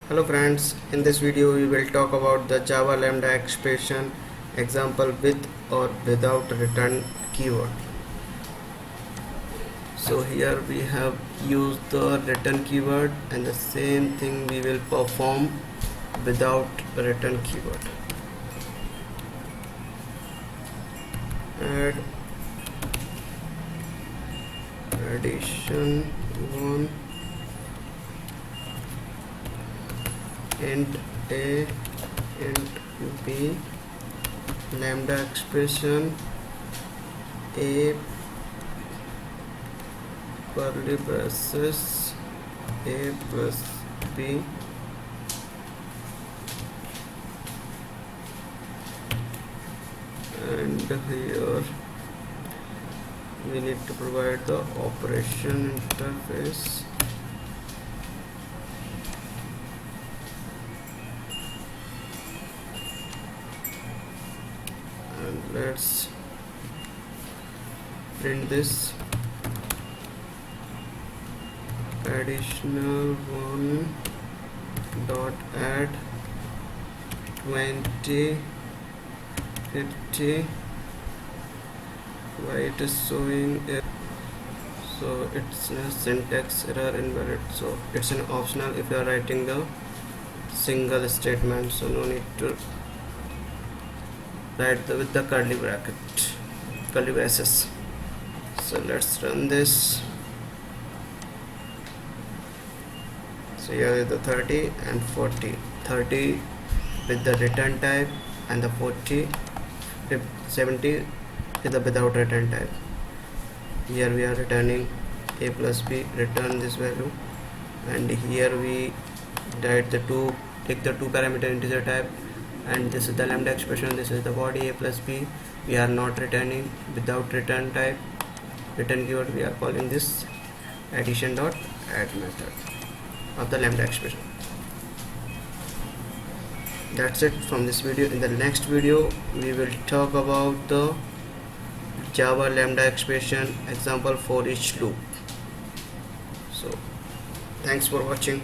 Hello friends, in this video we will talk about the Java Lambda expression example with or without return keyword. So here we have used the return keyword, and the same thing we will perform without return keyword. Add addition 1 int a int b lambda expression a curly braces a plus b and here we need to provide the operation interface. And let's print this additional 1 dot add 20 50. Why it is showing so it's a syntax error invalid, so it's an optional if you are writing the single statement, so no need to write with the curly braces. So let's run this. So here is the 30 and 40, 30 with the return type and the 70 is the without return type. Here we are returning a plus b, return this value, and here we take the two parameter integer type, and this is the lambda expression, this is the body a plus b. We are not returning without return type return keyword. We are calling this addition dot add method of the lambda expression. That's it from this video. In the next video we will talk about the Java Lambda expression example for each loop. So thanks for watching.